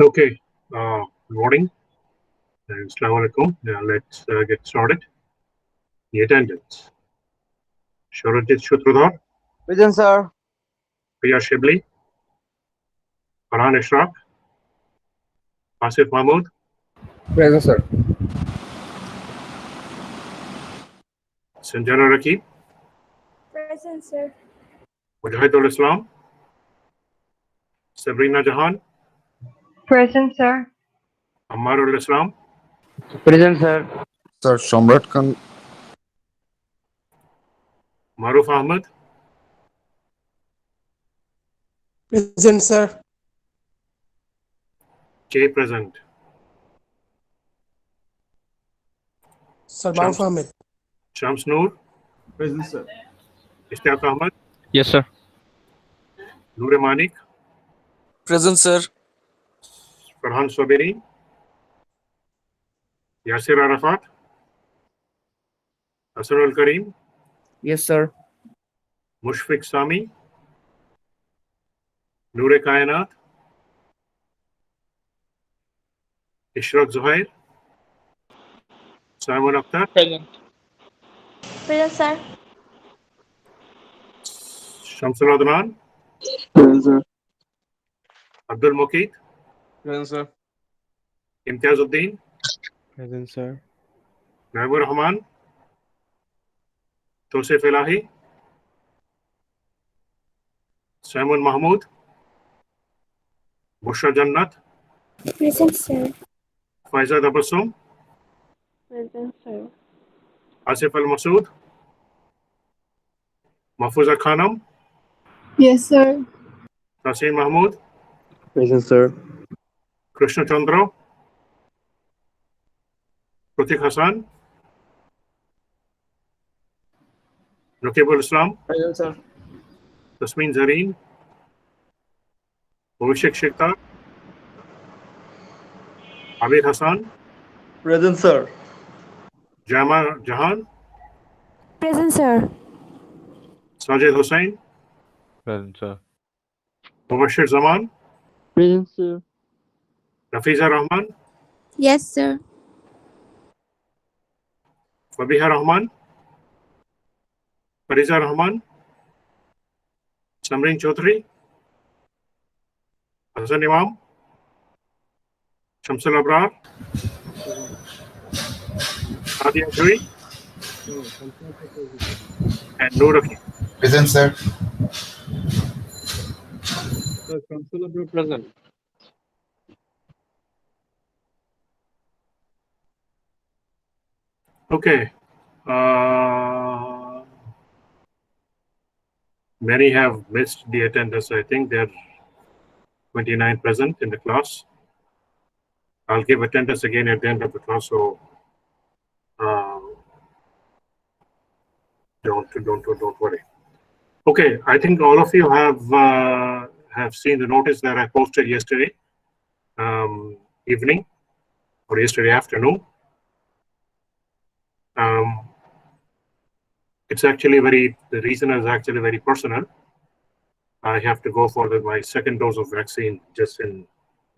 Okay, good morning and Assalamu alaikum. Let's get started. The attendance. Shorajit Shutrudhar, Present, sir. Priya Shibli, Farhan Ishraq, Asif Mahmood, Present, sir. Sanjana Rakib, Present, sir. Mujahidul Islam, Sabrina Jahan, Present, sir. Ammarul Islam, Present, sir. Sir Shamrat Khan, Maruf Ahmed, Present, sir. K present, Sir Shams, Maruf Ahmed. Shams Noor, Present, sir. Ishtaq Ahmed, Yes, sir. Noor Manik, Present, sir. Farhan Sobiri, Yasir Arafat, Hassanul Karim, Yes, sir. Mushfiq Sami, Noor Kainat, Ishraq Zuhair, Simon Akhtar, Present. Present, sir. Shamsul Adnan, Present, sir. Abdul Muqeet, Present, sir. Imtiazuddin, Present, sir. Naibur Rahman, Tosef Elahi, Simon Mahmood, Bushra Jannat, Present, sir. Faiza Tabassum, Present, sir. Asif Al Masood, Mahfuza Khanam, Yes, sir. Tasin Mahmood, Present, sir. Krishna Chandra, Pratik Hassan, Rakibul Islam, Present, sir. Tasmin Zareen, Abhishek Shektar, Abir Hassan, Present, sir. Jama Jahan, Present, sir. Sajid Hussain, Present, sir. Mubashir Zaman, Present, sir. Rafiza Rahman, Yes, sir. Fabiha Rahman, Fariza Rahman, Samrin Chaudhary, Hassan Imam, Shamsul Abrar, Nadia Jui, and Noor Akhil. present, sir. Sir, Consul present. Okay. Many have missed the attendance. I think there are 29 present in the class. I'll give attendance again at the end of the class, so don't worry. Okay, I think all of you have seen the notice that I posted yesterday evening or yesterday afternoon. It's actually the reason is actually very personal. I have to go for my second dose of vaccine just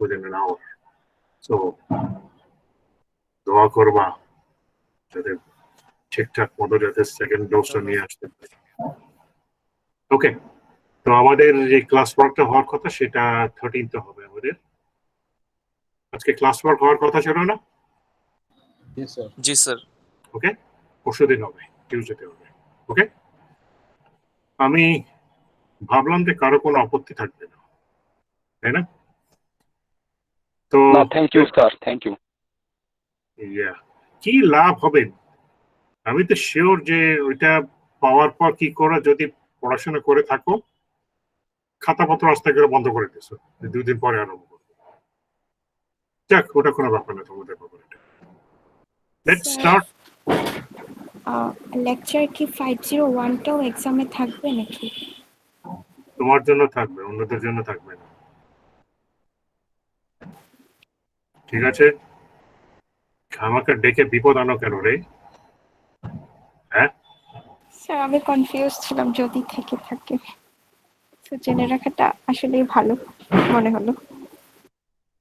within an hour. So, দোয়া করবা যাতে ঠিকঠাক মতো যাতে second ডোজটা নিয়ে আসতে পারি। ওকে, তো আমাদের যে ক্লাস ওয়ার্কটা হওয়ার কথা সেটা 13th হবে আমাদের। আজকে ক্লাস ওয়ার্ক হওয়ার কথা ছিল না? Yes, sir. জি স্যার। ওকে, পরশুদিন হবে, টিউসডেতে হবে। ওকে, আমি ভাবলাম যে কারো কোনো আপত্তি থাকবে না, তাই না? তো thank you sir, thank you. কি লাভ হবে? আমি তো শিওর যে ওইটা পাওয়ার পর কি করে যদি পড়াশোনা করে থাকো, খাতাপত্র আস্তে করে বন্ধ করে দিছো, 2 দিন পরে আরম্ভ করবো। যাক, ওটা কোনো ব্যাপার না তোমাদের ব্যাপারে। Let's start. লেকচার কি 501টাও এক্সামে থাকবে নাকি? তোমার জন্য থাকবে, অন্যদের জন্য থাকবে না। ঠিক আছে, আমাকে ডেকে বিপদ আনো কেন রে? হ্যাঁ স্যার, আমি কনফিউজ ছিলাম যদি থেকে থাকে, তো জেনে রাখাটা আসলেই ভালো মনে হলো।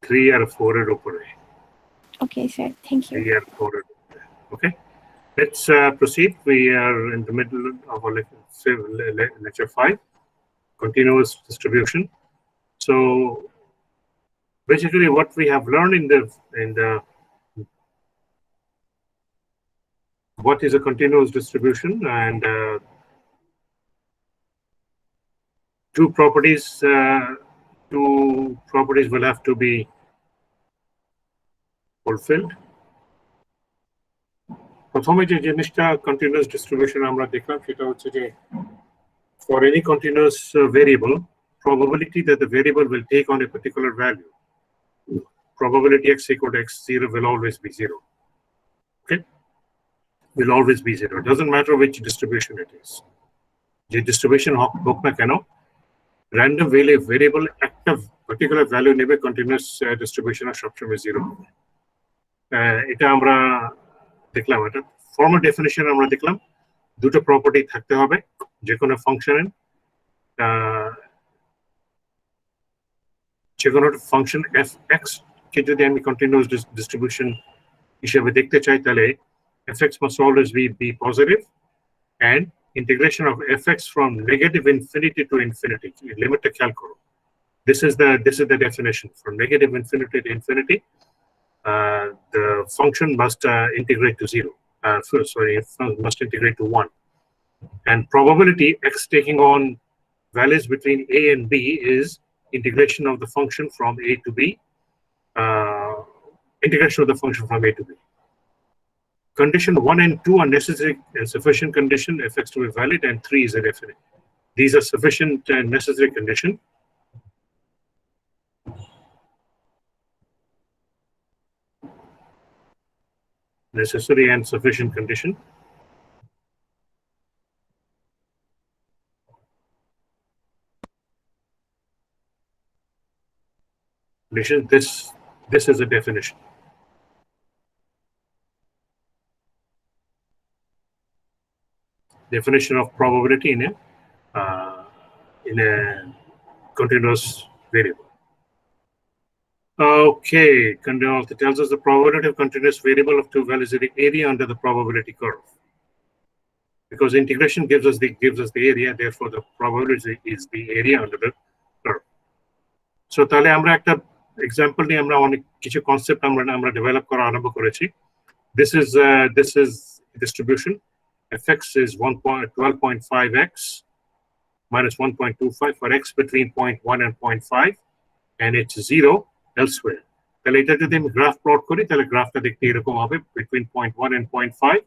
3 আর 4 এর উপরে। Okay, sir. Thank you. 3 আর 4 এর উপরে। Okay, let's proceed. We are in the middle of our lecture 5, continuous distribution. So basically what we have learned in the what is a continuous distribution, and two properties will have to be fulfilled. প্রথমে যে জিনিসটা continuous distribution আমরা দেখলাম সেটা হচ্ছে যে for any continuous variable, probability that the variable will take on a particular value, probability x equal to x0 will always be 0. Okay, will always be 0. It doesn't matter which distribution it is. The distribution হোক না কেন, random variable একটা particular value নেবে, continuous distribution এর সবসময় 0 হবে। এটা আমরা দেখলাম, এটা ফর্মাল ডেফিনিশন আমরা দেখলাম দুটো প্রপার্টি থাকতে হবে যে কোনো ফাংশনের, যে কোনো ফাংশন f(x) কে যদি আমি কন্টিনিউয়াস ডিস্ট্রিবিউশন হিসেবে দেখতে চাই তাহলে f(x) must always be positive, and integration of f(x) from negative infinity to infinity, লিমিটটা খেয়াল করো, this is the definition. From negative infinity to infinity, the function must integrate to 0. Must integrate to 1. And probability x taking on values between a and b is integration of the function from a to b. Integration of the function from a to b. Condition 1 and 2 are necessary and sufficient condition f(x) to be valid, and 3 is a definite. These are sufficient and necessary condition. Necessary and sufficient condition. This is a definition. Definition of probability in a continuous variable. Okay, it tells us the probability of continuous variable of two values is the area under the probability curve. Because integration gives us the area, therefore the probability is the area under the curve. So তাহলে আমরা একটা example নিয়ে আমরা অনেক কিছু concept আমরা develop করা আরম্ভ করেছি। This is distribution. Fx is 12.5x minus 1.25 for x between 0.1 and 0.5, and it's 0 elsewhere. তাহলে এটা যদি আমি গ্রাফ প্লট করি তাহলে গ্রাফটা দেখতে এরকম হবে, between 0.1 and 0.5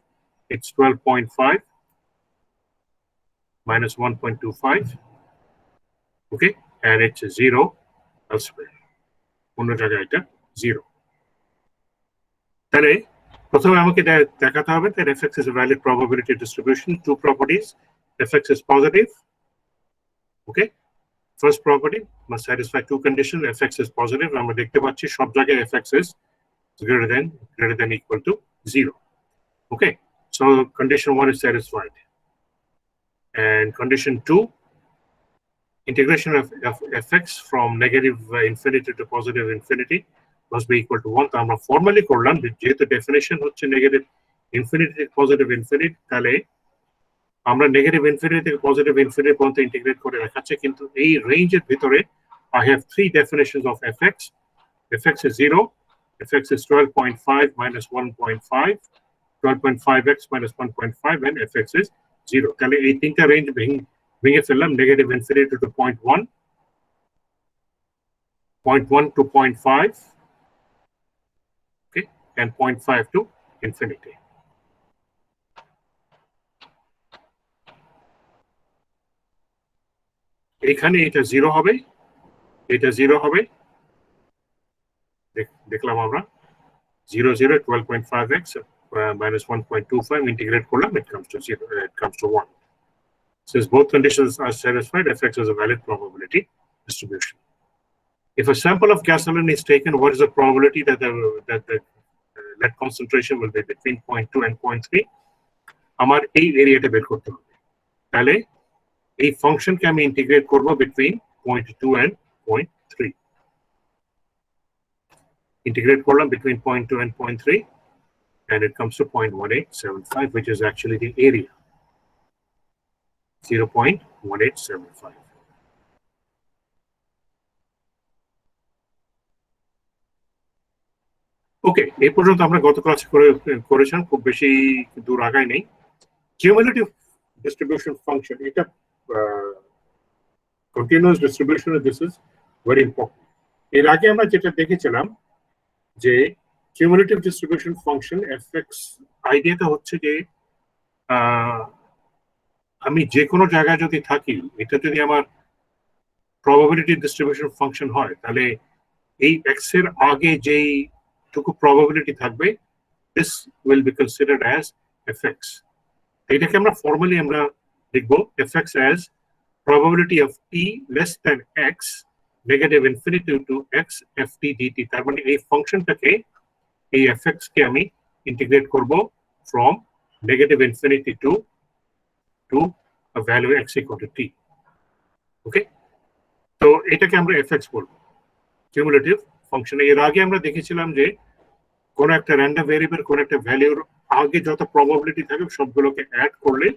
it's 12.5 minus 1.25, okay, and it's 0 elsewhere. অন্য জায়গায় এটা 0. তাহলে প্রথমে আমাকে দেখাতে হবে that fx is a valid probability distribution. Two properties, fx is positive, okay. First property must satisfy two conditions. Fx is positive. আমরা দেখতে পাচ্ছি সব জায়গায় fx is greater than equal to 0. Okay, so condition 1 is satisfied, and condition 2, integration of fx from negative infinity to positive infinity must be equal to 1. তো আমরা formally করলাম যেহেতু definition হচ্ছে নেগেটিভ ইনফিনিটি থেকে পজিটিভ ইনফিনিটি, তাহলে আমরা negative infinity থেকে positive infinity পর্যন্ত ইন্টিগ্রেট করে দেখাচ্ছে, কিন্তু এই রেঞ্জের ভিতরে I have three definitions of fx. Fx is 0, fx is 12.5 minus 1.5, 12.5x minus 1.5, and fx is 0. তাহলে এই তিনটা রেঞ্জ ভেঙে ফেললাম, negative infinity two 0.1, 0.1 to 0.5, okay, and 0.5 to infinity. এখানে এটা 0 হবে, এটা 0 হবে, দেখলাম আমরা 0 0 12.5x minus 1.25 integrate করলাম, it comes to 0, it comes to 1. Since both conditions are satisfied, fx is a valid probability distribution. If a sample of gasoline is taken, what is the probability that the lead concentration will be between 0.2 and 0.3? আমার এই এরিয়াটা বের করতে হবে, তাহলে এই ফাংশনকে আমি ইন্টিগ্রেট করব between 0.2 and 0.3. integrate করলাম between 0.2 and 0.3, and it comes to 0.1875, which is actually the area, 0.1875. ওকে, এই পর্যন্ত আমরা গত ক্লাসে করেছেন, খুব বেশি দূর আগায় নেই। কিউমুলেটিভ ডিস্ট্রিবিউশন ফাংশন, এটা continuous distribution, this is very important. এর আগে আমরা যেটা দেখেছিলাম যে কিউমুলেটিভ ডিস্ট্রিবিউশন ফাংশন এফএক্স, আইডিয়াটা হচ্ছে যে আমি যে কোনো জায়গায় যদি থাকি, এটা যদি আমার প্রবাবিলিটি ডিস্ট্রিবিউশন ফাংশন হয়, তাহলে এই এক্স এর আগে যেই টুকু প্রবাবিলিটি থাকবে, this will be considered as fx. এটাকে আমরা ফর্মালি আমরা লিখব fx as probability of t less than x negative infinity to x ft dt। তার মানে এই ফাংশনটাকে, এই fx কে আমি ইন্টিগ্রেট করব from negative infinity to a value x equal to t। ওকে, তো এটাকে আমরা fx বলবো কিউমুলেটিভ ফাংশন। এর আগে আমরা দেখেছিলাম যে কোন একটা র্যান্ডম ভেরিয়েবল, কোন একটা ভ্যালুর আগে যত প্রবাবিলিটি থাকে সবগুলোকে অ্যাড করলে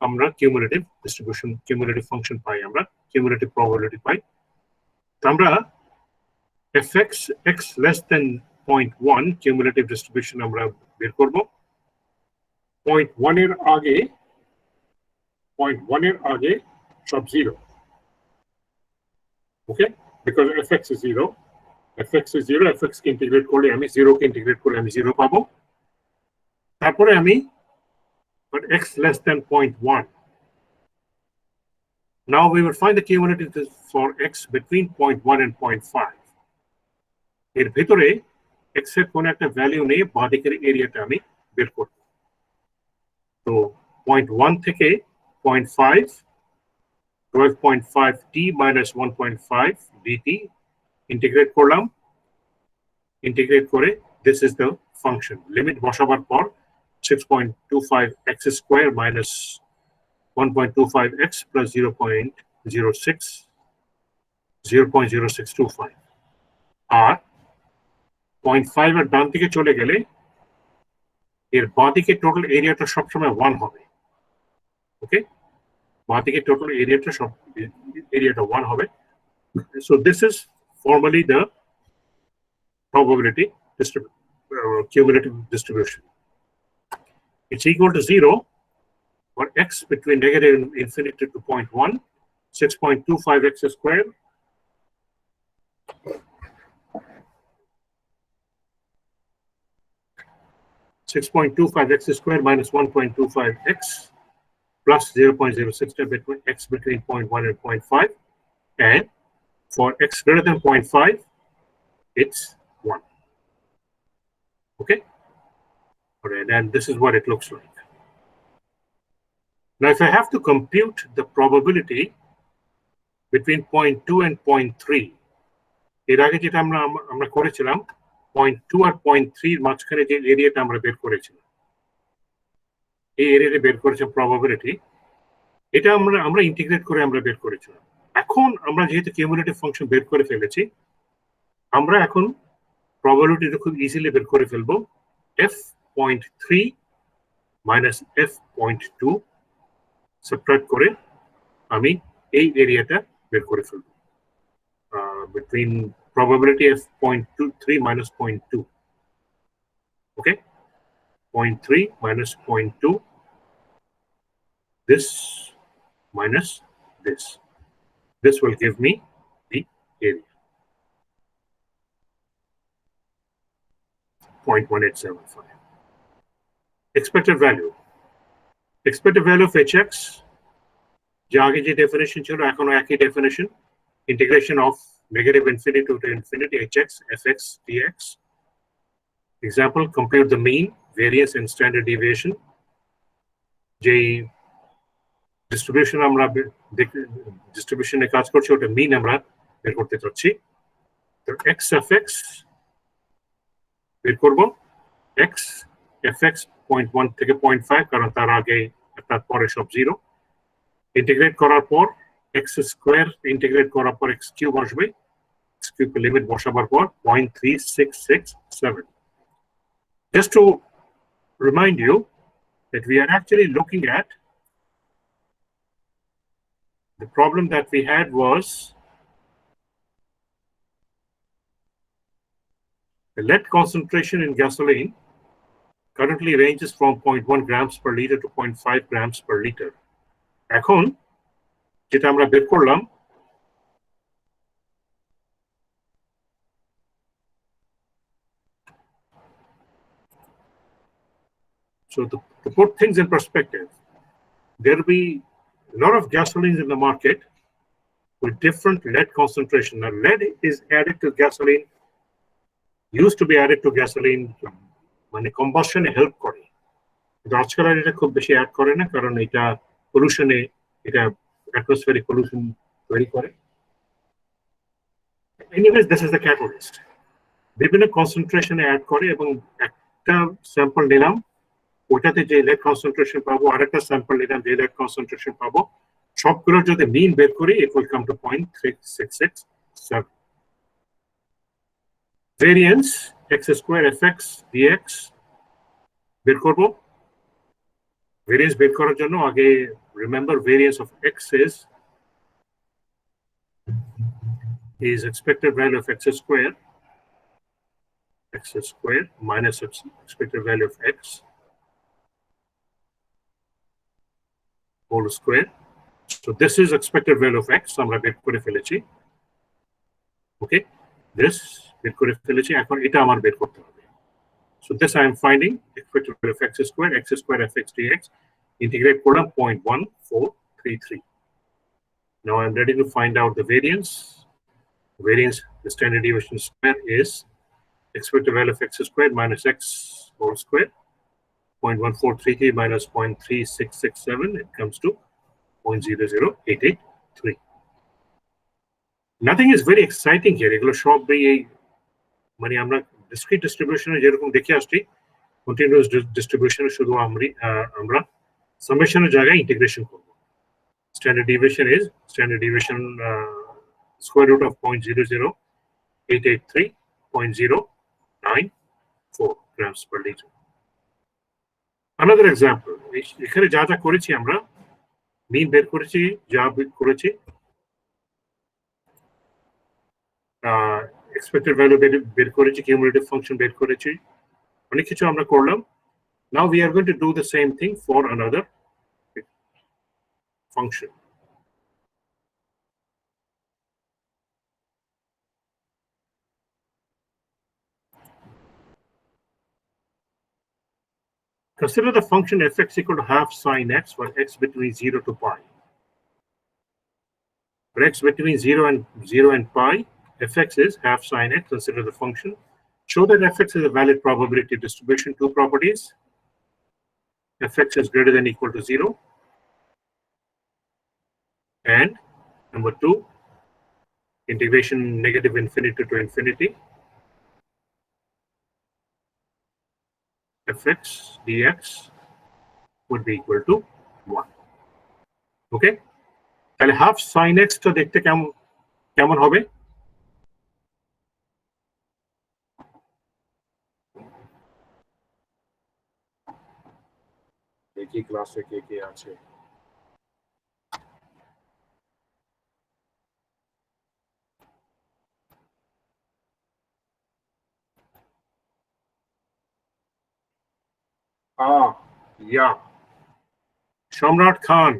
আমরা কিউমুলেটিভ ডিস্ট্রিবিউশন, কিউমুলেটিভ ফাংশন পাই, আমরা কিউমুলেটিভ প্রবাবিলিটি পাই। তো আমরা fx x less than 0.1 cumulative distribution আমরা বের করব। 0.1 এর আগে, 0.1 এর আগে সব 0। Okay, because fx is 0, fx is 0, fx কে ইন্টিগ্রেট করলে আমি 0 কে ইন্টিগ্রেট করলে আমি 0 পাবো। তারপরে আমি x less than 0.1, now we will find the cumulative for x between 0.1 and 0.5। এর ভিতরে x এর কোন একটা ভ্যালু নিয়ে বাঁদিকের এরিয়াটা আমি বের করব। তো 0.1 থেকে 0.5, 12.5 t minus 1.5 dt ইন্টিগ্রেট করলাম। ইন্টিগ্রেট করে this is the function, limit বসাবার পর 6.25 x square minus 1.25x plus 0.0625। আর 0.5 এর ডান দিকে চলে গেলে এর বাঁ দিকে টোটাল এরিয়াটা সবসময় 1 হবে। ওকে, বাঁ দিকে টোটাল এরিয়াটা 1 হবে। So this is formally the probability cumulative distribution. It's equal to 0 for x between negative infinity to 0.1, 6.25x squared (6.25x squared minus 1.25x plus 0.06 between x between 0.1 and 0.5), and for x greater than 0.5 it's 1. Okay, all right, and this is what it looks like. Now if I have to compute the probability between 0.2 and 0.3, এর আগে যেটা আমরা করেছিলাম 0.2 আর 0.3 এর মাঝখানে যে এরিয়াটা আমরা বের করেছিলাম, এই এরিয়াটা বের করেছিলাম প্রবাবিলিটি, এটা আমরা ইন্টিগ্রেট করে আমরা বের করেছিলাম। এখন আমরা যেহেতু কিউমুলেটিভ ফাংশন বের করে ফেলেছি, আমরা এখন প্রবাবিলিটিটা খুব ইজিলি বের করে ফেলবো। f.3 minus f.2 সাবট্রাক্ট করে আমি এই এরিয়াটা বের করে ফেলবো, between probability f.3 minus 0.2. Okay, 0.3 minus 0.2, this minus this will give me the area, 0.1875. Expected value of hx, যে আগে যে ডেফিনেশন ছিল এখনো একই definition, integration of negative infinity to infinity hx fx dx. Example, compute the mean, variance and standard deviation. যে distribution আমরা ডিস্ট্রিবিউশনে কাজ করছি ওটা মিন আমরা বের করতে চাচ্ছি। তো x fx বের করব, x fx 0.1 থেকে 0.5, কারণ তার আগে তার পরে সব 0। ইন্টিগ্রেট করার পর x স্কয়ার, ইন্টিগ্রেট করার পর x কিউব আসবে, limit বসাবার পর 0.3667. Just to remind you that we are actually looking at the problem that we had was the lead concentration in gasoline currently ranges from 0.1 grams per liter to 0.5 grams per liter. এখন যেটা আমরা বের করলাম so to put things in perspective, there will be a lot of gasolines in the market with different lead concentration. Now, lead is added to gasoline, used to be added to gasoline, মানে combustion help করে, কিন্তু আজকাল আর এটা খুব বেশি add করে না, কারণ এটা পলিউশনে, এটা atmospheric pollution তৈরি করে। Anyways, this is the catalyst. বিভিন্ন কনসেন্ট্রেশনে অ্যাড করে এবং একটা স্যাম্পল নিলাম, ওটাতে যে lead concentration পাবো, আরেকটা স্যাম্পল নিলাম, যে lead concentration পাবো, সবগুলোর যদি মিন বের করি, it will come to 0.3667. Variance x square fx dx বের করব। Variance বের করার জন্য আগে remember variance of x is expected value of x square minus expected value of x whole square. So this is expected value of x, আমরা বের করে ফেলেছি। Okay, this বের করে ফেলেছি, এখন এটা আমার বের করতে হবে। So this I am finding expected value of x square fx dx, integrate করলাম 0.1433. Now I am ready to find out the variance. Variance, the standard deviation square is expected value of x squared minus x whole square, 0.1433 minus 0.3667, it comes to 0.00883. Nothing is very exciting here. এগুলো সবই এই মানে আমরা discrete distribution এ যেরকম দেখে আসছি, continuous distribution এ শুধু আমরা summation এর জায়গায় integration করব। Standard deviation is square root of 0.00883, 0.094 grams per liter. Another example, এখানে যা যা করেছি আমরা মিন বের করেছি, যা করেছি expected value বের করেছি, cumulative function বের করেছি, অনেক কিছু আমরা করলাম। Now we are going to do the same thing for another function. Consider the function fx equal to half sine x for x between 0 to pi. For x between 0 and pi, fx is half sine x. Consider the function. Show that fx is a valid probability distribution. Two properties. Fx is greater than or equal to 0. And number 2, integration negative infinity to infinity. Fx dx would be equal to 1. Okay? তাহলে half sin x টা দেখতে কেমন হবে? দেখি ক্লাসে কে আছে। Yeah. Shamrat Khan.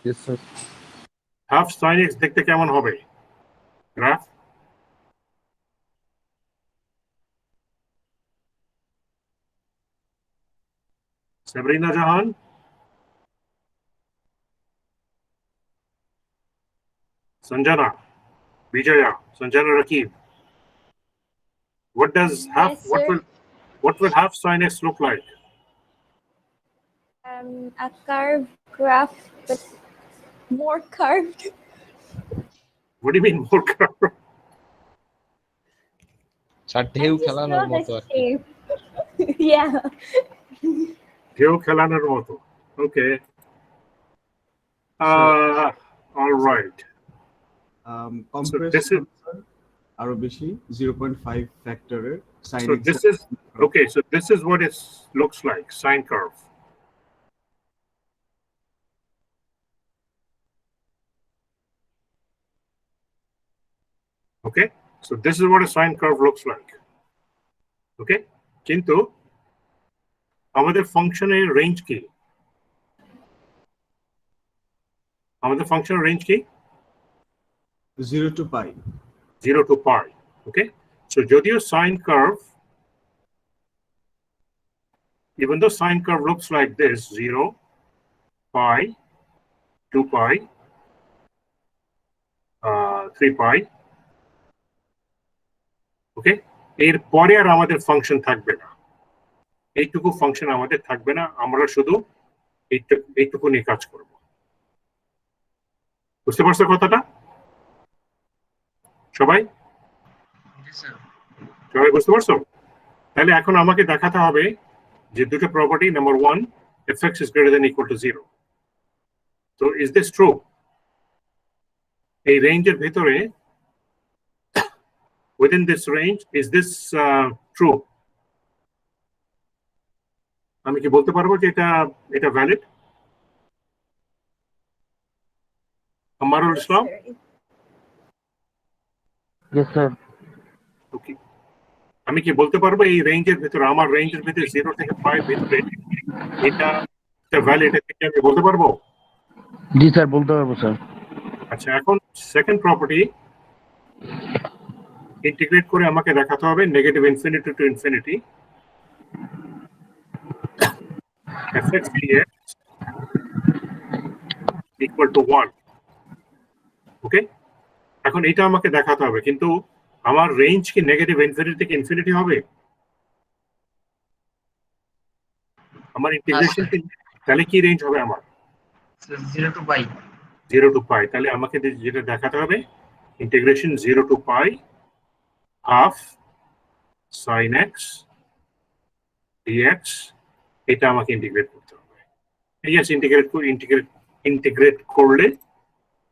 Yes, sir. Half sin x দেখতে কেমন হবে? Graph Sabrina Jahan. Sanjana, Vijaya, Sanjana Rakib. What does half? Yes, sir. What will half sin x look like? A curved graph, but more curved. What do you mean more curve? ঢেউ I just খেলানোর know মতো the আর কি। shape. Yeah. ঢেউ খেলানোর মতো. Okay. All right. compressed this is আরো বেশি 0.5 ফ্যাক্টরের sin so this is okay. So this is what it looks like, sine curve. Okay, so this is what a sine curve looks like. Okay, কিন্তু আমাদের ফাংশনের range কি? আমাদের ফাংশনের range কি? 0 to pi. 0 to pi. Okay, so যদিও sine curve, even though sine curve looks like this, 0, pi, 2 pi, 3 pi. Okay, এরপরে আর আমাদের ফাংশন থাকবে না, এইটুকু ফাংশন আমাদের থাকবে না, আমরা শুধু এইটুকু নিয়ে কাজ করব। বুঝতে পারছো কথাটা সবাই? সবাই বুঝতে পারছো? তাহলে এখন আমাকে দেখাতে হবে যে দুটো property, number 1, fx is greater than equal to 0. So is this true? এই রেঞ্জের ভিতরে, within this range, is this true? আমি কি বলতে পারবো যে এটা ভ্যালিড? আমারুল ইসলাম? Yes, sir. ওকে, আমি কি বলতে পারবো এই রেঞ্জের ভিতরে, আমার রেঞ্জের ভিতরে 0 থেকে 5 ভিতরে এটা ভ্যালিড, এটা আমি বলতে পারবো? জি স্যার, বলতে পারবো স্যার। আচ্ছা, এখন সেকেন্ড প্রপার্টি ইন্টিগ্রেট করে আমাকে দেখাতে হবে negative infinity to infinity fx dx equal to 1. ওকে, এখন এটা আমাকে দেখাতে হবে, কিন্তু আমার রেঞ্জ কি নেগেটিভ ইনফিনিটি থেকে ইনফিনিটি হবে? আমার ইন্টিগ্রেশন তাহলে কি রেঞ্জ হবে আমার? 0 to pi. 0 to pi। তাহলে আমাকে যেটা দেখাতে হবে, integration 0 to pi half sin x dx, এটা আমাকে ইন্টিগ্রেট করতে হবে। ইয়েস, ইন্টিগ্রেট করলে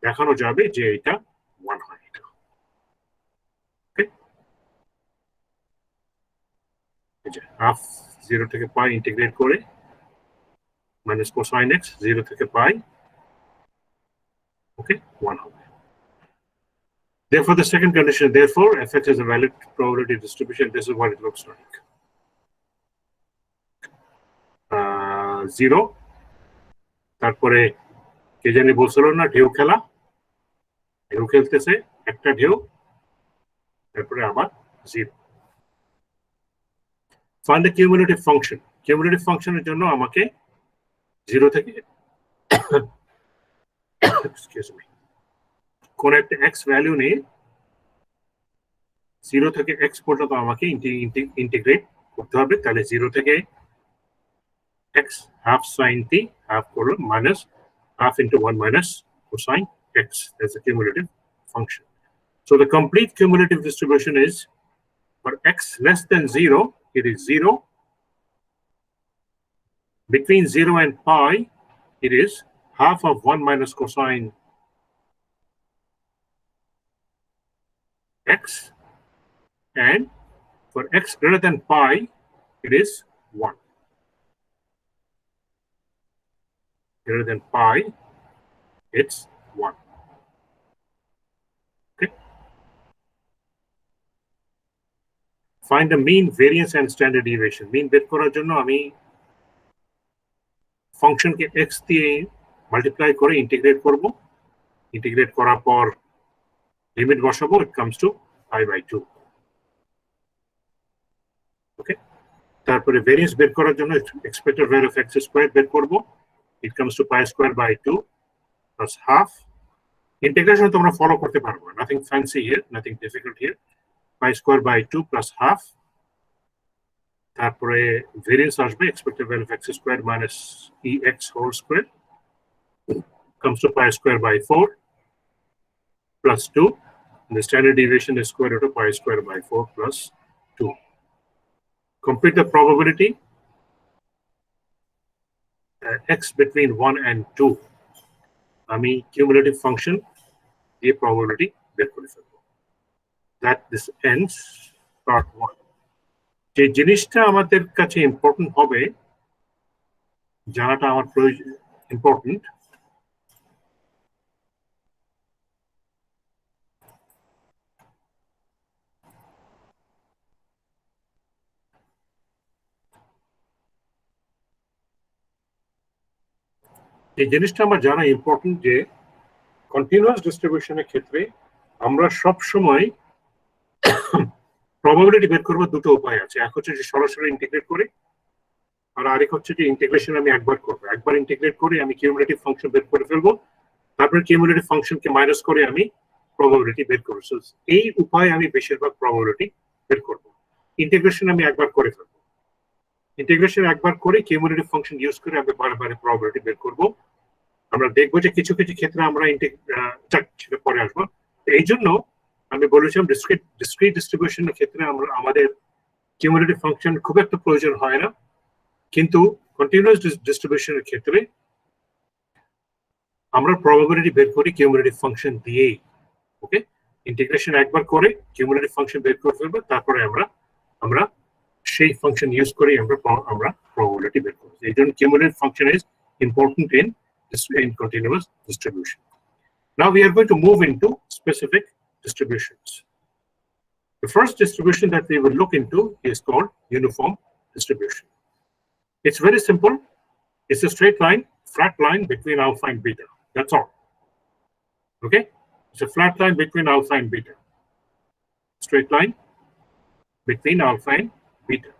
দেখানো যাবে যে এটা 1 হয়। হাফ 0 থেকে পাই ইন্টিগ্রেট করে মাইনাস কোসাইন x 0 থেকে পাই, ওকে, 1 হবে। Therefore, the second condition, therefore, fx is a valid probability distribution. This is what it looks like. 0, তারপরে কে জানি বলছিল না ঢেউ খেলা, ঢেউ খেলতেছে একটা ঢেউ, তারপরে আবার 0। Find the cumulative function. Cumulative function এর জন্য আমাকে 0 থেকে excuse me, কোন একটা x ভ্যালু নিয়ে 0 থেকে x পর্যন্ত আমাকে ইন্টিগ্রেট করতে হবে। তাহলে 0 থেকে x half sin t, half করলো minus half into 1 minus cosine x. That's a cumulative function. So the complete cumulative distribution is, for x less than 0, it is 0. Between 0 and pi, it is half of 1 minus cosine x, and for x greater than pi, it is 1. Greater than pi, it's 1. Okay. Find the mean, variance, and standard deviation. Mean বের করার জন্য আমি ফাংশনকে x দিয়ে multiply করে integrate করব। Integrate করার পর লিমিট বসাবো, it comes to pi by 2. ওকে, তারপরে ভেরিয়েন্স বের করার জন্য expected value of x square বের করব, it comes to pi square by 2 plus half. Integration তোমরা ফলো করতে পারবো, nothing fancy here, nothing difficult here. Pi square by 2 plus half, তারপরে ভেরিয়েন্স আসবে expected value of x square minus ex whole square comes to pi square by 4 plus 2. The standard deviation is square root of pi square by 4 plus 2. Complete the probability x between 1 and 2. আমি cumulative function দিয়ে probability বের করে ফেলবো। That this ends part 1. যে জিনিসটা আমাদের কাছে important হবে, জানাটা আমার প্রয়োজন ইম্পর্টেন্ট, এই জিনিসটা আমার জানা ইম্পর্টেন্ট যে কন্টিনিউয়াস ডিস্ট্রিবিউশনের ক্ষেত্রে আমরা সব সময় প্রবাবিলিটি বের করবার দুটো উপায় আছে। এক হচ্ছে যে সরাসরি ইন্টিগ্রেট করে, আর আরেক হচ্ছে যে ইন্টিগ্রেশন আমি একবার করবো। একবার ইন্টিগ্রেট করে আমি কিউমুলেটিভ ফাংশন বের করে ফেলবো, তারপরে কিউমুলেটিভ ফাংশনকে মাইনাস করে আমি প্রবাবিলিটি বের করবো। এই উপায়ে আমি বেশিরভাগ প্রবাবিলিটি বের করবো। ইন্টিগ্রেশন আমি একবার করে ফেলবো, ইন্টিগ্রেশন একবার করে কিউমুলেটিভ ফাংশন ইউজ করে আমি বারে বারে প্রবাবিলিটি বের করবো। আমরা দেখবো যে কিছু কিছু ক্ষেত্রে আমরা সেটা পরে আসবো। এই জন্য আমি বলেছিলাম ডিসক্রিট ডিস্ট্রিবিউশনের ক্ষেত্রে আমাদের কিউমুলেটিভ ফাংশন খুব একটা প্রয়োজন হয় না, কিন্তু কন্টিনিউয়াস ডিস্ট্রিবিউশনের ক্ষেত্রে আমরা প্রবাবিলিটি বের করি কিউমুলেটিভ ফাংশন দিয়েই। ওকে, ইন্টিগ্রেশন একবার করে কিউমুলেটিভ ফাংশন বের করে ফেলবো, তারপরে আমরা সেই ফাংশন ইউজ করে আমরা প্রবাবিলিটি বের করব। এই জন্য cumulative function is important in continuous distribution. Now we are going to move into specific distributions. The first distribution that we will look into is called uniform distribution. It's very simple. It's a straight line, flat line between alpha and beta. That's all. Okay? It's a flat line between alpha and beta. Straight line between alpha and beta.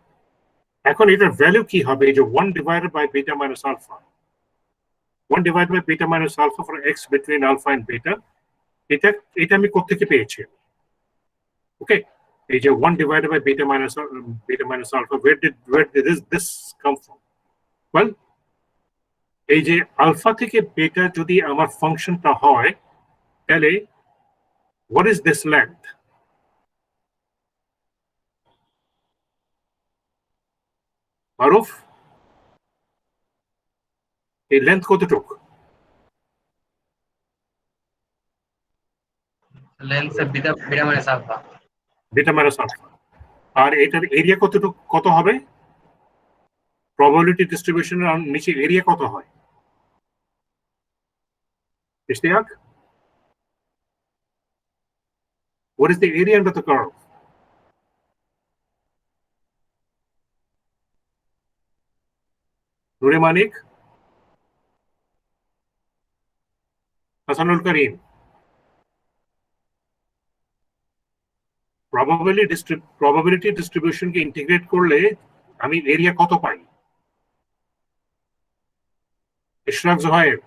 এখন এটার value কি হবে? এই যে 1 divided by beta minus alpha. 1 divided by beta minus alpha for x between alpha and beta. এটা আমি কোত্থেকে পেয়েছি? Okay, এই যে 1 divided by beta minus alpha, where did this come from? Well, এই যে আলফা থেকে বেটা যদি আমার ফাংশনটা হয়, তাহলে what is this length? মারুফ, এই লেন্থ কতটুকু? Length beta minus alpha. Beta minus alpha. আর এটার এরিয়া কত হবে? প্রবাবিলিটি ডিস্ট্রিবিউশনের নিচে এরিয়া কত হয়? Ishtiaq, what is the area under the curve? Nure Manik, Hasanul Karim, probability ডিস্ট্রিবিউশনকে ইন্টিগ্রেট করলে আমি এরিয়া কত পাই? ইশরাক জোহায়ের,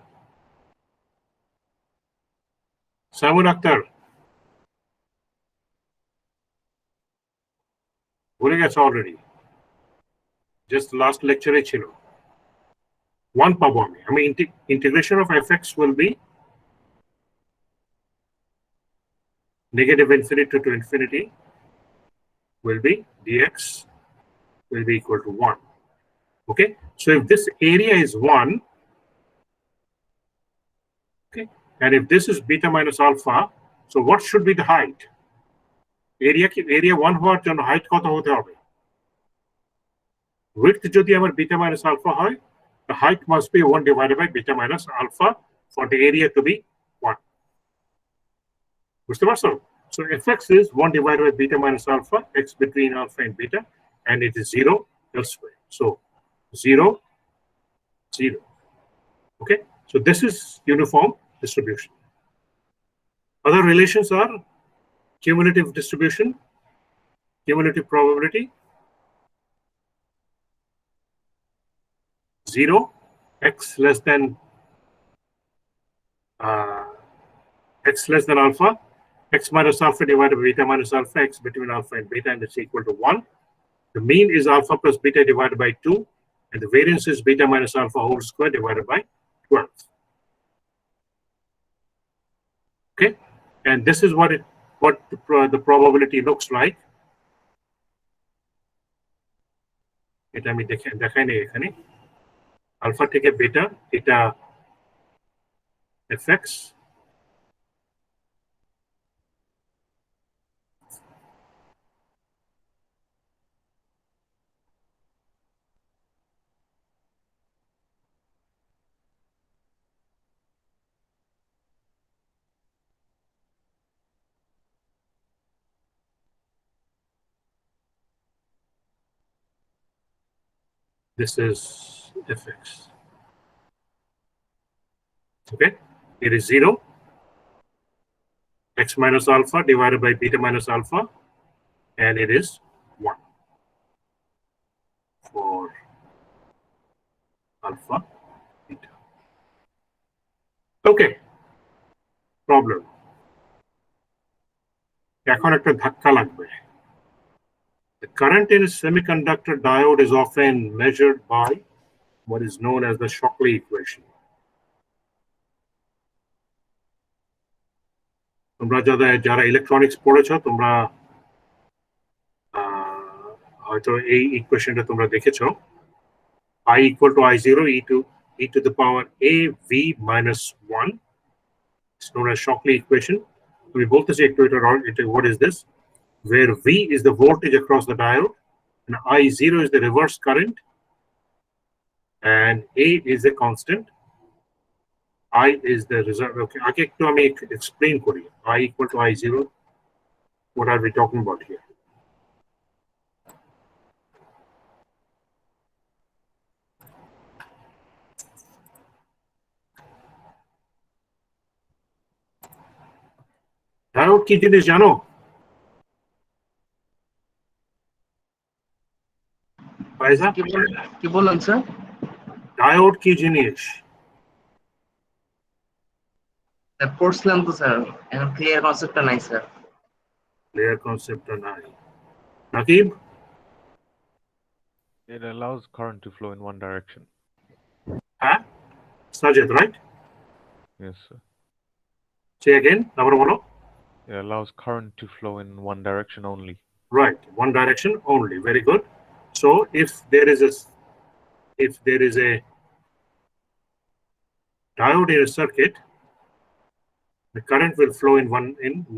সাইমুন আক্তার, ভুলে গেছে অলরেডি, জাস্ট লাস্ট লেকচারে ছিল। 1 পাবো আমি integration of fx will be negative infinity to infinity will be dx will be equal to 1. Okay, so if this area is 1, okay, and if this is beta minus alpha, so what should be the height? Area 1 হওয়ার জন্য height কত হতে হবে? Width যদি আমার beta minus alpha হয়, the height must be 1 divided by beta minus alpha for the area to be 1. বুঝতে পারছো? So fx is 1 divided by beta minus alpha, x between alpha and beta, and it is 0 elsewhere. So 0, 0. Okay, so this is uniform distribution. Other relations are cumulative distribution, cumulative probability, 0, x less than alpha, x minus alpha divided by beta minus alpha, x between alpha and beta, and it's equal to 1. The mean is alpha plus beta divided by 2, and the variance is beta minus alpha whole square divided by 12. Okay, and this is what the probability looks like. এটা আমি দেখাই নেই এখানে। Alpha থেকে বেটা, এটা fx, This is fx. Okay, it is 0. X minus alpha divided by beta minus alpha, and it is 1 for alpha beta. Okay, problem. এখন একটা ধাক্কা লাগবে. The current in a semiconductor diode is often measured by what is known as the Shockley equation. তোমরা যারা electronics পড়েছো তোমরা হয়তো এই ইকুয়েশনটা তোমরা দেখেছো, I equal to I0 e to the power AV minus 1. It's known as Shockley equation. We both say what is this? Where V is the voltage across the diode, and I0 is the reverse current, and A is the constant. I is the result. Okay, I make explain for you. I equal to I0. What are we talking about here? Diode কি জিনিস জানো? Fayza কি বললেন sir? Diode কি জিনিস? পড়ছিলাম তো sir, এখন ক্লিয়ার কনসেপ্টটা নাই স্যার। ক্লিয়ার কনসেপ্টটা নাই। Nakib? It allows current to flow in one direction. হ্যাঁ? Sajid, right? Yes, sir. Say again. আবার বলো। It allows current to flow in one direction only. Right, one direction only. Very good. So if there is a diode in a circuit, the current will flow in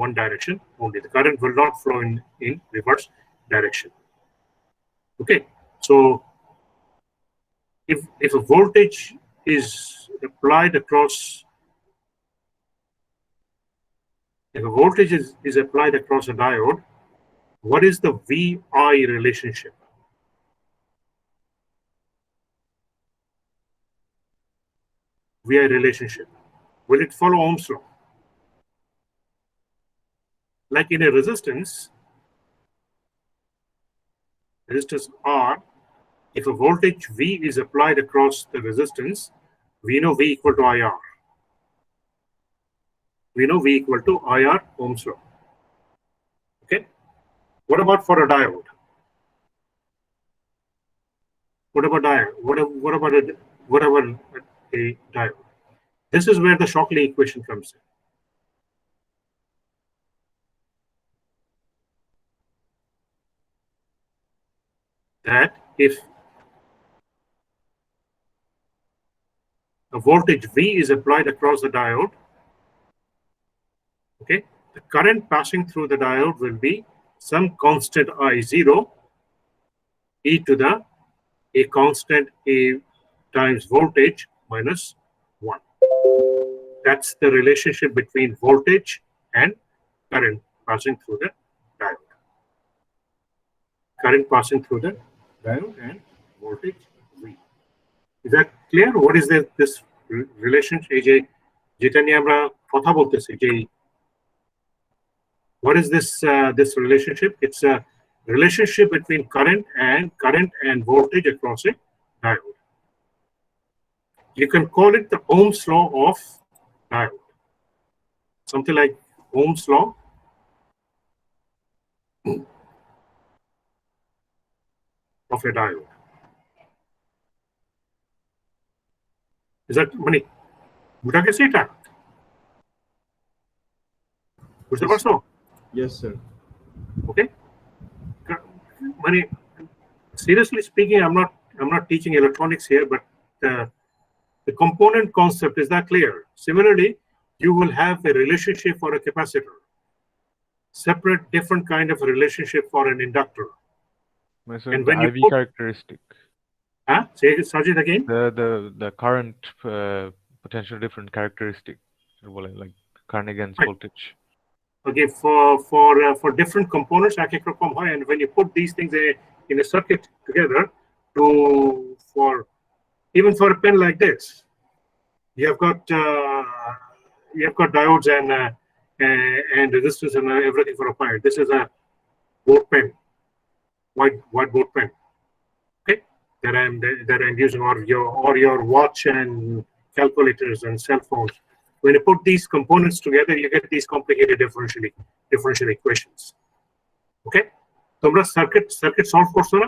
one direction only. The current will not flow in reverse direction. Okay. So if a voltage is applied across a diode, what is the VI relationship? VI relationship. Will it follow Ohm's law? Like in a resistance R, if a voltage V is applied across the resistance, we know V equal to IR. We know V equal to IR Ohm's law. Okay. What about for a diode? What about a diode? This is where the Shockley equation comes in. That if a voltage V is applied across the diode, okay, the current passing through the diode will be some constant I0 e to the a constant A times voltage minus 1. That's the relationship between voltage and current passing through the diode. Current passing through the diode and voltage V. Is that clear? What is this relationship? যেটা নিয়ে আমরা কথা বলতেছি যে what is this relationship? It's a relationship between current and voltage across a diode. You can call it the Ohm's law of diode. Something like Ohm's law of a diode. Is that মানে বুঝা গেছে এটা? বুঝতে পারছো? Yes, sir. Okay. Money. Seriously speaking, I'm not teaching electronics here, but the component concept is that clear. Similarly, you will have a relationship for a capacitor, separate, different kind of a relationship for an inductor. So And the when you IV put- characteristic, Say it, Sajid, again. the current potential different characteristic, like current against Right. voltage. Okay, for different components, and when you put these things in a circuit together for even for a pen like this. You have got diodes and resistors and everything for a pen. This is a board pen, white board pen. Okay, that I'm using, or your watch and calculators and cell phones. When you put these components together, you get these complicated differential equations. Okay, তোমরা circuit solve করছো না?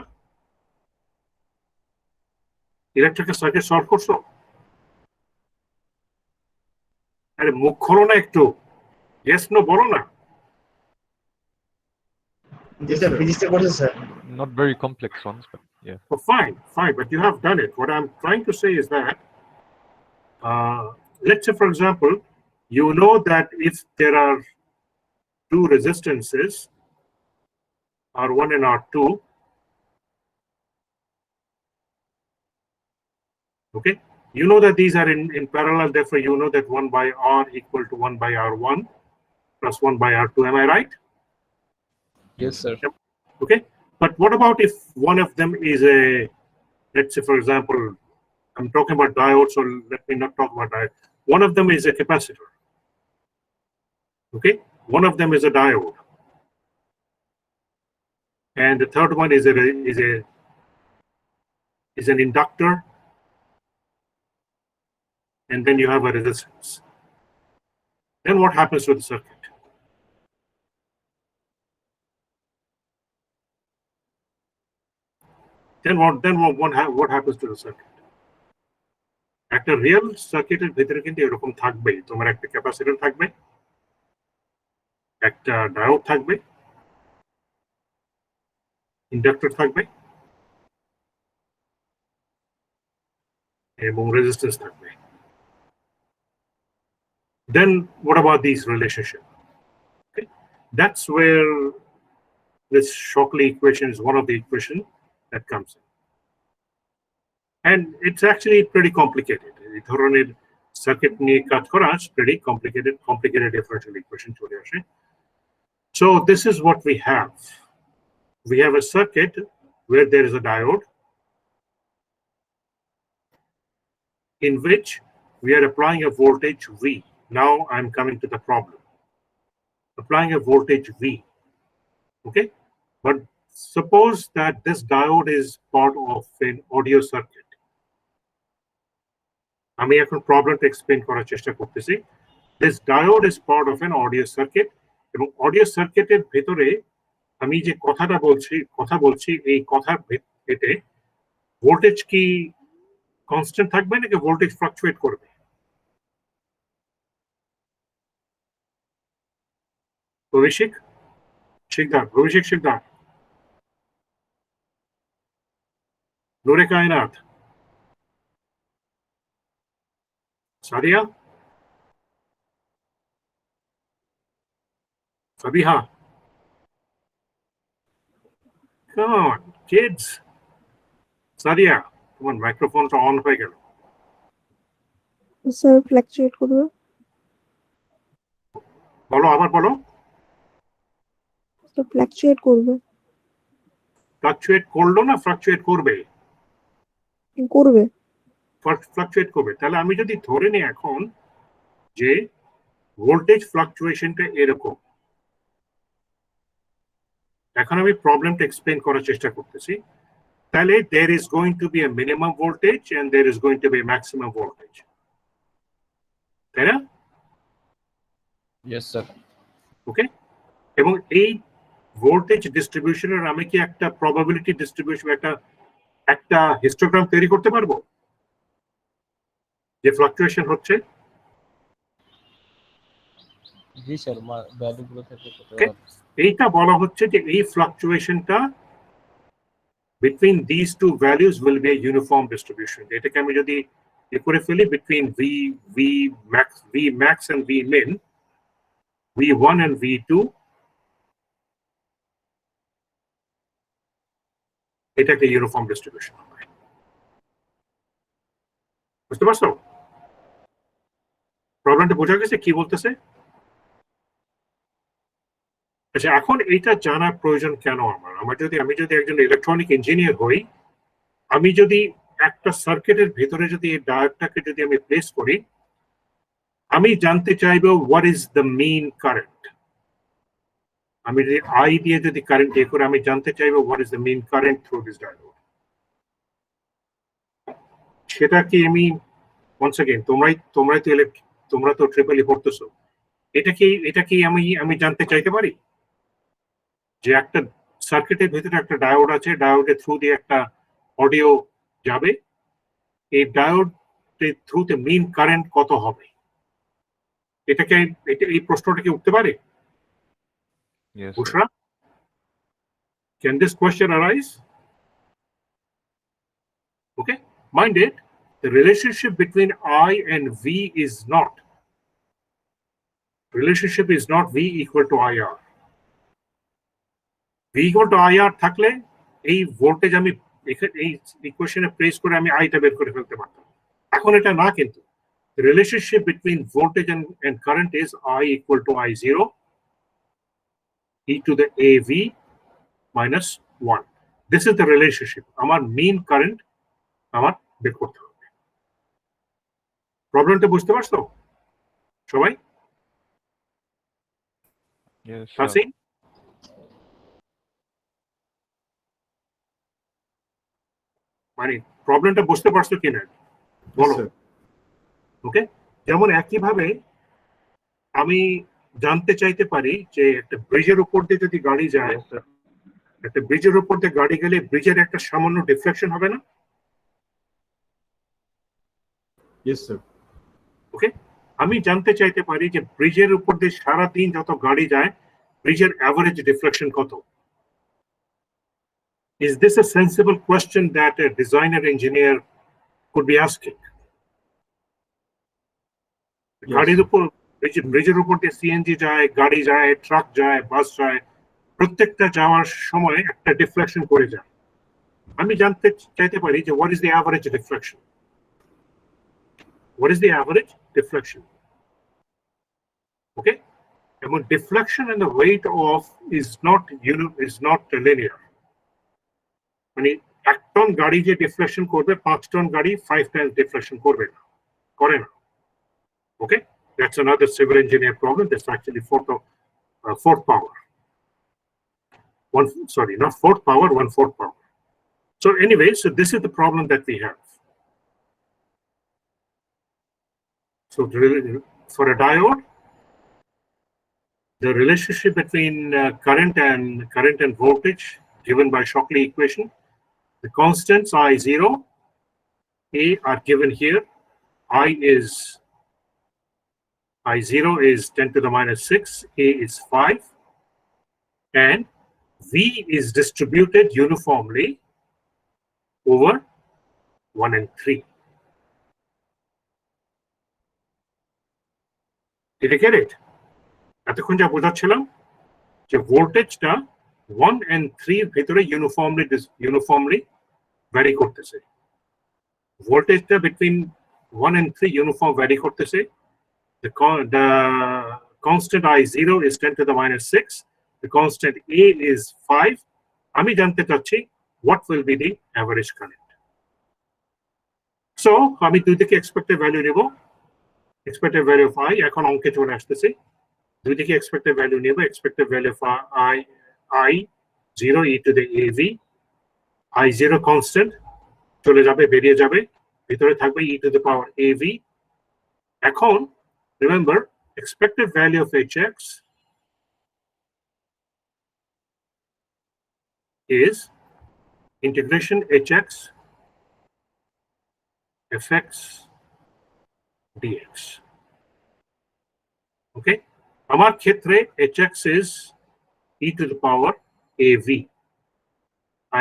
Electrical circuit solve করছো? আরে মুখ খোলো না একটু, yes no বলো না। Yes, sir. Physics sir. Not very complex ones, but yeah. Oh, fine, but you have done it. What I'm trying to say is that, let's say, for example, you know that if there are two resistances, R1 and R2, okay, you know that these are in parallel, therefore you know that 1 by R equal to 1 by R1 plus 1 by R2. Am I right? Yes, sir. Okay, but what about if one of them is a, let's say, for example, I'm talking about diode, so let me not talk about diode. One of them is a capacitor. Okay, one of them is a diode, and the third one is an inductor, and then you have a resistance. Then what happens to the circuit? Then what happens to the circuit? একটা real সার্কিটের ভিতরে কিন্তু এরকম থাকবেই, তোমার একটা capacitor থাকবে, একটা ডায়োড থাকবে, ইন্ডাক্টর থাকবে, এবং রেজিস্ট্যান্স থাকবে। Then what about these relationship? Okay, that's where this Shockley equation is one of the equation that comes in, and it's actually pretty complicated. এই ধরনের সার্কিট নিয়ে কাজ করা pretty complicated differential equation চলে আসে। So this is what we have. We have a circuit where there is a diode in which we are applying a voltage V. Now I'm coming to the problem. Applying a voltage V. Okay, but suppose that this diode is part of an audio circuit. আমি এখন প্রবলেমটা explain করার চেষ্টা করতেছি। This diode is part of an audio circuit, এবং audio সার্কিটের ভেতরে আমি যে কথা বলছি এই কথার ভেতরে ভোল্টেজ কি কনস্ট্যান্ট থাকবে নাকি ভোল্টেজ ফ্লাকচুয়েট করবে? অভিষেক শিকদার, নূরে কায়নাত, Sadia, Sabiha. Come on, kids. Sadia, come on, microphone on হয়ে গেল। স্যার ফ্ল্যাকচুয়েট করবে। বলো, আবার বলো। তো ফ্ল্যাকচুয়েট করবে। ফ্লাকচুয়েট করলো না ফ্লাকচুয়েট করবে? করবে। ফ্লাকচুয়েট করবে। তাহলে আমি যদি ধরে নিই এখন যে ভোল্টেজ ফ্লাকচুয়েশনটা এরকম, এখন আমি প্রবলেমটা এক্সপ্লেইন করার চেষ্টা করতেছি। তাহলে there is going to be a minimum voltage and there is going to be a maximum voltage. তাই না? Yes, sir. ওকে, এবং এই ভোল্টেজ ডিস্ট্রিবিউশনের আমি কি একটা প্রবাবিলিটি ডিস্ট্রিবিউশন, একটা হিস্টোগ্রাম তৈরি করতে পারবো যে ফ্লাকচুয়েশন হচ্ছে? জি স্যার, ভ্যালুগুলো থেকে এইটা বলা হচ্ছে যে এই ফ্লাকচুয়েশনটা between these two values will be a uniform distribution. এটাকে আমি যদি করে ফেলি between V max and V min, V1 and V2, এটা একটা ইউনিফর্ম ডিস্ট্রিবিউশন হবে। বুঝতে পারছো? প্রবলেমটা বোঝা গেছে কি বলতেছে? আচ্ছা, এখন এইটা জানার প্রয়োজন কেন আমার? আমি যদি একজন ইলেকট্রনিক ইঞ্জিনিয়ার হই, আমি যদি একটা সার্কিটের ভিতরে যদি এই ডায়োডটাকে যদি আমি প্লেস করি, আমি জানতে চাইবো what is the main current. আমি যদি আই দিয়ে যদি কারেন্ট দিয়ে করে আমি জানতে চাইবো what is the main current through this diode. সেটা কি আমি once again তোমরা তো ট্রিপল ই পড়তেছো, এটা কি আমি জানতে চাইতে পারি যে একটা সার্কিটের ভিতরে একটা ডায়োড আছে, ডায়োডের থ্রু দিয়ে একটা অডিও যাবে, এই ডায়োড থ্রুতে মেইন কারেন্ট কত হবে? এই প্রশ্নটা কি উঠতে পারে? Yes, sir. Bushra, can this question arise? Okay, mind it, the relationship between I and V is not V equal to IR. V equal to IR থাকলে এই ভোল্টেজ আমি এই ইকুয়েশনে প্লেস করে আমি আইটা বের করে ফেলতে পারতাম। এখন এটা না, কিন্তু the relationship between voltage and current is I equal to I0 e to the AV minus 1. This is the relationship. আমার মেইন কারেন্ট আমার বের করতে হবে। প্রবলেমটা বুঝতে পারছো সবাই? Yes, sir. Kasi? মানে প্রবলেমটা বুঝতে পারছো কিনা বলো। Yes, sir. ওকে, যেমন একইভাবে আমি জানতে চাইতে পারি যে একটা ব্রিজের উপর দিয়ে যদি গাড়ি যায়, একটা ব্রিজের উপর দিয়ে গাড়ি গেলে ব্রিজের একটা সামান্য ডিফ্লেকশন হবে না? Yes, sir. ওকে, আমি জানতে চাইতে পারি যে ব্রিজের উপর দিয়ে সারাদিন যত গাড়ি যায় ব্রিজের অ্যাভারেজ ডিফ্লেকশন কত? Is this a sensible question that a designer engineer could be asking? গাড়ির উপর ব্রিজের উপর দিয়ে সিএনজি যায়, গাড়ি যায়, ট্রাক যায়, বাস যায়, প্রত্যেকটা যাওয়ার সময় একটা ডিফ্লেকশন করে যায়। আমি জানতে চাইতে পারি যে what is the average deflection? What is the average deflection? Okay, এবং deflection and the weight of is not linear. মানে 1 টন গাড়ি যে ডিফ্লেকশন করবে 5 টন গাড়ি 5 টাইমস ডিফ্লেকশন করবে না, করে না। Okay, that's another civil engineer problem. That's actually fourth power. Not fourth power, 1/4 power. So anyway, so this is the problem that we have. So for a diode, the relationship between current and voltage given by Shockley equation, the constants I0, A are given here. I0 is 10 to the minus 6, A is 5, and V is distributed uniformly over 1 and 3. Did you get it? এতক্ষণ যা বোঝাচ্ছিলাম যে ভোল্টেজটা 1 and 3 এর ভিতরে uniformly vary করতেছে। ভোল্টেজটা between 1 and 3 uniform vary করতেছে। The constant I0 is 10 to the minus 6. The constant A is 5. আমি জানতে চাচ্ছি what will be the average current. So আমি দুই থেকে এক্সপেক্টেড ভ্যালু নেব। এক্সপেক্টেড ভ্যালু অফ I এখন অঙ্কে চলে আসতেছে। দুই থেকে এক্সপেক্টেড ভ্যালু নেব। Expected value of I0 e to the AV, I0 constant চলে যাবে, বেরিয়ে যাবে, ভিতরে থাকবে e to the power AV। এখন remember, expected value of Hx is integration Hx fx dx. Okay, আমার ক্ষেত্রে Hx is e to the power AV.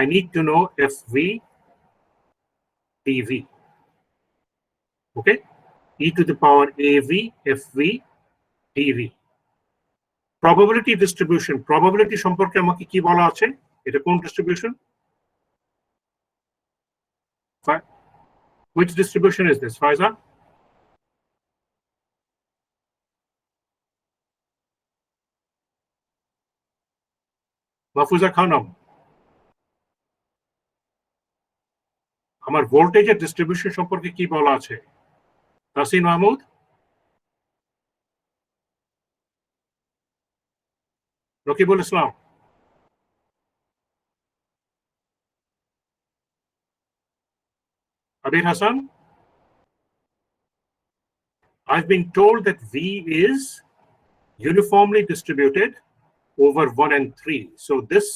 I need to know FV dV. Okay, e to the power AV FV dV. Probability distribution, probability সম্পর্কে আমাকে কি বলা আছে? এটা কোন distribution? Which distribution is this, Faiza? Mafuza Khanam. আমার ভোল্টেজের distribution সম্পর্কে কি বলা আছে? তাসিন মাহমুদ, রকিবুল ইসলাম, Abir Hassan. I've been told that V is uniformly distributed over 1 and 3. So this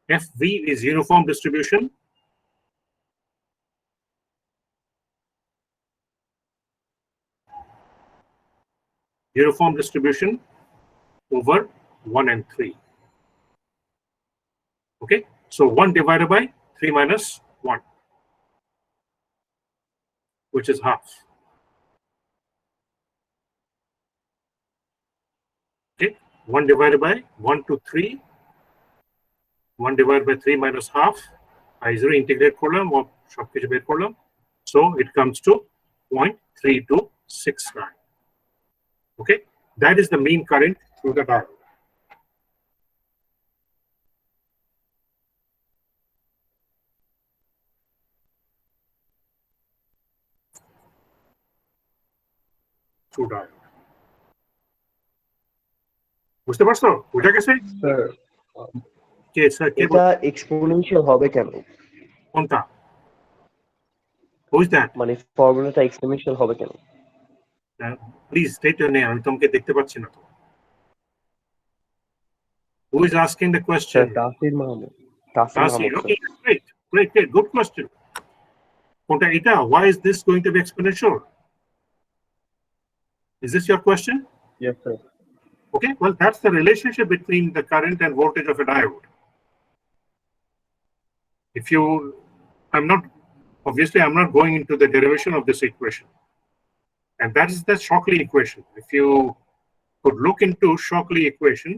FV is uniform distribution. Uniform distribution over 1 and 3. Okay, so 1 divided by 3 minus 1, which is half. Okay, 1 divided by 1 to 3, 1 divided by 3 minus half. I zero integrate করলাম or সবকিছু বের করলাম. So it comes to 0.3269. Okay, that is the mean current through the diode. Through diode. বুঝতে পারছো? বুঝা গেছে? Sir কে sir কে এটা exponential হবে কেন? কোনটা? Who is that? মানে ফর্মুলাটা এক্সপোনেনশিয়াল হবে কেন? Please state your name. আমি তোমাকে দেখতে পাচ্ছি না তো. Who is asking the question? Sir Tasir Mahmud. Tasir Mahmud sir. Okay, great. Good question. কোনটা এটা? Why is this going to be exponential? Is this your question? Yes, sir. Okay, well, that's the relationship between the current and voltage of a diode. If you, obviously, I'm not going into the derivation of this equation. And that is the Shockley equation. If you could look into Shockley equation,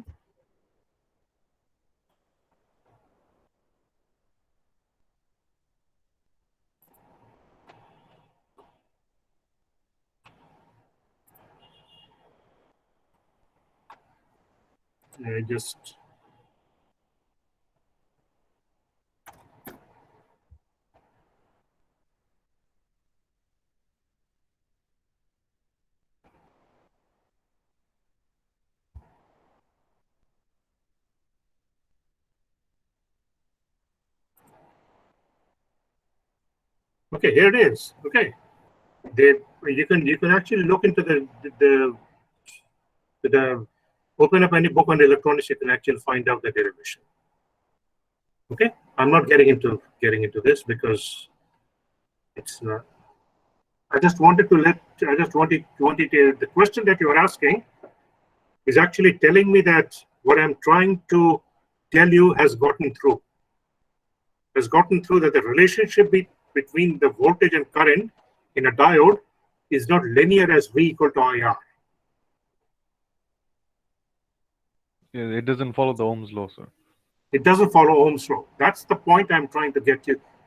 just okay, here it is. Okay, you can actually look into the open up any book on electronics. You can actually find out the derivation. Okay, I'm not getting into this because it's not. I just wanted to the question that you are asking is actually telling me that what I'm trying to tell you has gotten through. That the relationship between the voltage and current in a diode is not linear as V equal to IR. Yeah, it doesn't follow the Ohm's law, sir. It doesn't follow Ohm's law. That's the point I'm trying to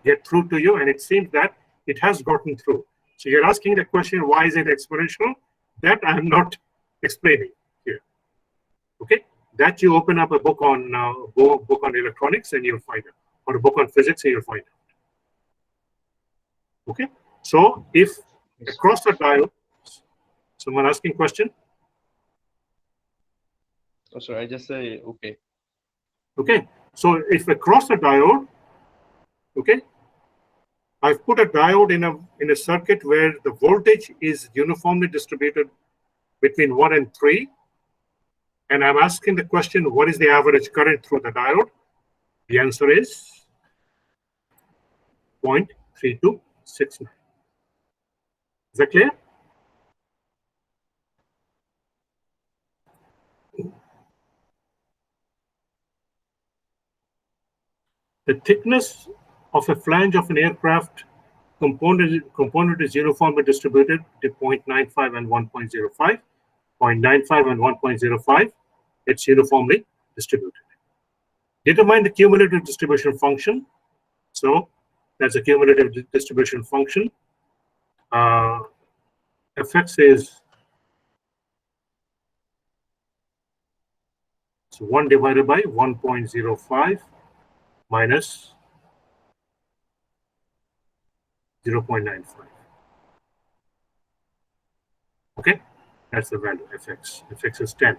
get through to you, and it seems that it has gotten through. So you're asking the question, why is it exponential? That I'm not explaining here. Okay, that you open up a book on electronics and you'll find it, or a book on physics and you'll find it. Okay, so if across the diode, someone asking question? Oh, sir, I just say okay. Okay, so if across the diode, okay, I've put a diode in a circuit where the voltage is uniformly distributed between 1 and 3, and I'm asking the question, what is the average current through the diode? The answer is 0.3269. Is that clear? The thickness of a flange of an aircraft component is uniformly distributed to 0.95 and 1.05. 0.95 and 1.05, it's uniformly distributed. Determine the cumulative distribution function. So that's a cumulative distribution function. Fx is 1 divided by 1.05 minus 0.95. Okay, that's the value fx. Fx is 10.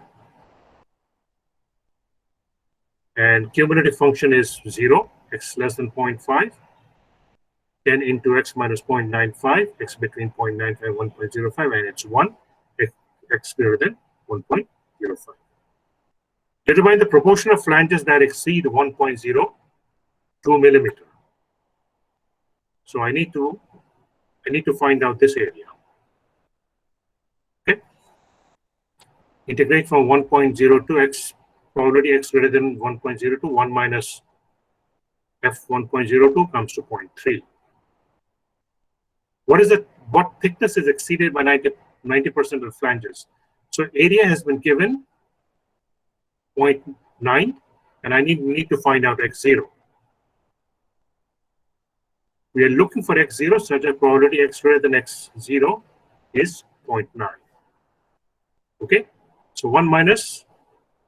And cumulative function is 0, x less than 0.5. 10 into x minus 0.95, x between 0.95 and 1.05, and it's 1, x greater than 1.05. Determine the proportion of flanges that exceed 1.02 millimeter. So I need to find out this area. Okay. Integrate from 1.02x, probability x greater than 1.02, 1 minus f 1.02 comes to 0.3. What thickness is exceeded by 90% of flanges? So area has been given 0.9, and I need to find out x0. We are looking for x0 such that probability x greater than x0 is 0.9. Okay, so 1 minus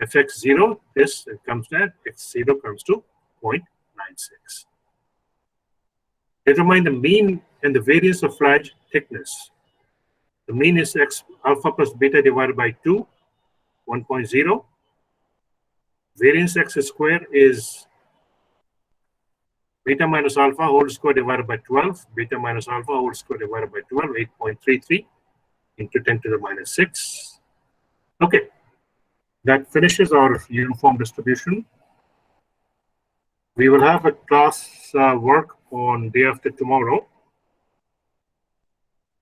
fx0, this comes to x0 comes to 0.96. Determine the mean and the variance of flange thickness. The mean is x alpha plus beta divided by 2, 1.0. Variance x square is beta minus alpha whole square divided by 12. Beta minus alpha whole square divided by 12, 8.33 into 10 to the minus 6. Okay, that finishes our uniform distribution. We will have a class work on day after tomorrow.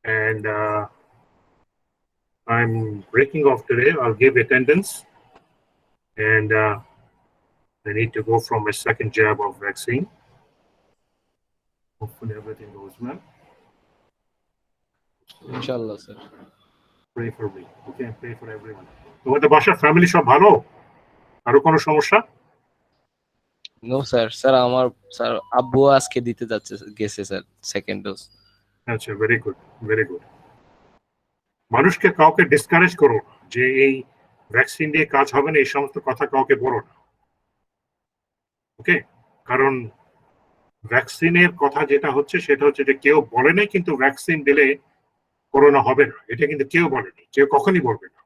And I'm breaking off today. I'll give attendance. And I need to go for my second jab of vaccine. Hopefully everything goes well. Inshallah, sir. Pray for me. Okay, pray for everyone. তোমাদের বাসার family সব ভালো? আরো কোনো সমস্যা? No, sir. Sir, আমার sir আব্বু আজকে দিতে গেছে স্যার সেকেন্ড ডোজ। আচ্ছা, ভেরি গুড, ভেরি গুড। মানুষকে কাউকে ডিসকারেজ করো যে এই ভ্যাকসিন দিয়ে কাজ হবে না, এই সমস্ত কথা কাউকে বলো না। ওকে, কারণ ভ্যাকসিনের কথা যেটা হচ্ছে সেটা হচ্ছে যে কেউ বলে নাই কিন্তু ভ্যাকসিন দিলে করোনা হবে না, এটা কিন্তু কেউ বলেনি, কেউ কখনই বলবে না।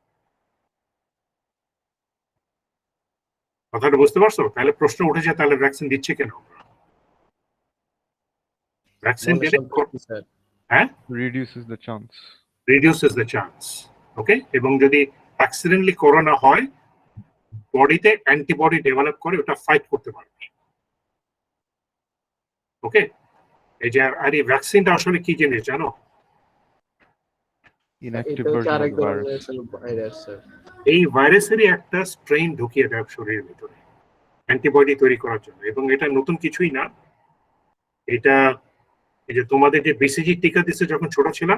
কথাটা বুঝতে পারছো? তাহলে প্রশ্ন উঠেছে তাহলে ভ্যাকসিন দিচ্ছে কেন? ভ্যাকসিন দিলে হ্যাঁ Reduces the chance. reduces the chance. ওকে, এবং যদি অ্যাক্সিডেন্টলি করোনা হয় বডিতে অ্যান্টিবডি ডেভেলপ করে ওটা ফাইট করতে পারবে। ওকে, এই যে আর এই ভ্যাকসিনটা আসলে কি জিনিস জানো? Inactive version of the virus. এই ভাইরাসেরই একটা স্ট্রেইন ঢুকিয়ে দেয় শরীরের ভিতরে অ্যান্টিবডি তৈরি করার জন্য, এবং এটা নতুন কিছুই না। এটা এই যে তোমাদের যে বিসিজি টিকা দিচ্ছে যখন ছোট ছিল,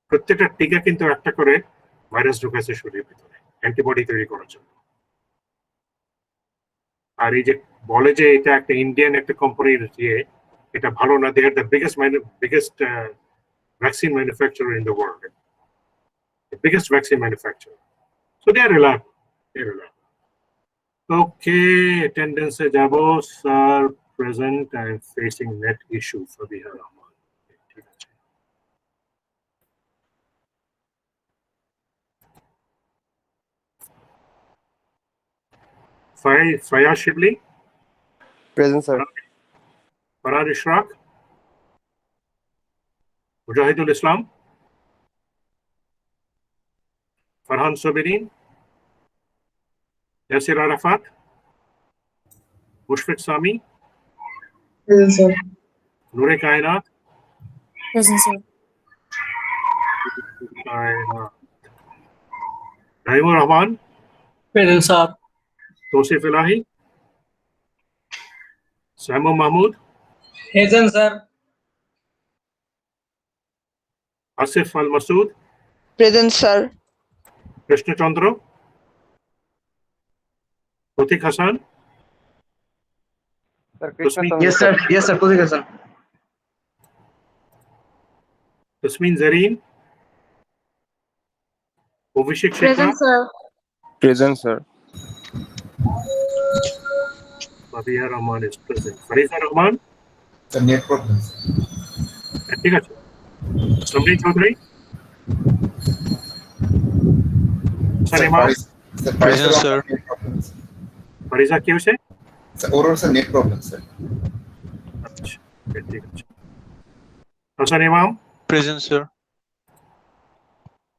প্রত্যেকটা টিকা কিন্তু একটা করে ভাইরাস ঢুকাচ্ছে শরীরের ভিতরে অ্যান্টিবডি তৈরি করার জন্য। আর এই যে বলে যে এটা একটা ইন্ডিয়ান একটা কোম্পানির দিয়ে এটা ভালো না, they are the biggest vaccine manufacturer in the world, the biggest vaccine manufacturer. So they are reliable. They're reliable. Okay, attendance e jabo sir present. I am facing net issue for the Rahman. Faya Shibli. Present, sir. Farad Ishraq. Mujahidul Islam. Farhan Sabirin. Yasir Arafat. Mushfiq Sami. Present, sir. Nure Kainat. Present, sir. Naimur Rahman. Present, sir. Tosif Ilahi. Samu Mahmood. Present, sir. Asif Al Masood. Present, sir. Krishna Chandra. Pratik Hassan. Yes, sir. Yes, sir. Pratik Hassan. Tasmin Zareen. Ovishik Shikha. Present, sir. Present, sir. Fabia Rahman is present. Fariza Rahman. The net problem. ঠিক আছে, Samir Chowdhury, Sir, সানিমা, present, sir. Fariza কি হয়েছে? Sir, overall, sir, net problem, sir. আচ্ছা, ঠিক আছে। Hasan Imam, Present, sir.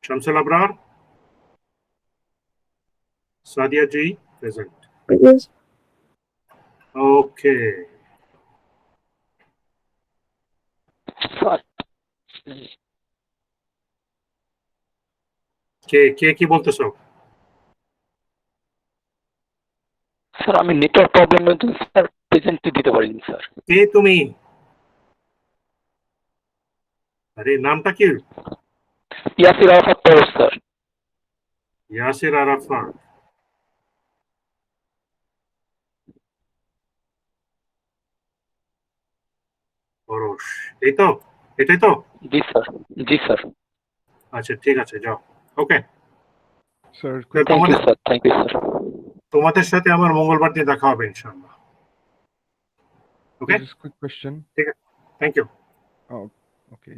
Shamsul Abrar, Sadia জি, present. ওকে, কে কে কি বলতেছো? Sir আমি নেটওয়ার্ক প্রবলেমের জন্য স্যার প্রেজেন্টটি দিতে পারিনি স্যার। কে তুমি? আরে নামটা কি? ইয়াসির আরাফাত পরশ স্যার। ইয়াসির আরাফাত। পরশ, এই তো, এটাই তো? জি স্যার, জি স্যার। আচ্ছা ঠিক আছে, যাও। Okay, Sir, thank you sir, thank you sir. তোমাদের সাথে আমার মঙ্গলবার দিন দেখা হবে ইনশাআল্লাহ। Okay, just a quick question. Thank you. Oh, okay.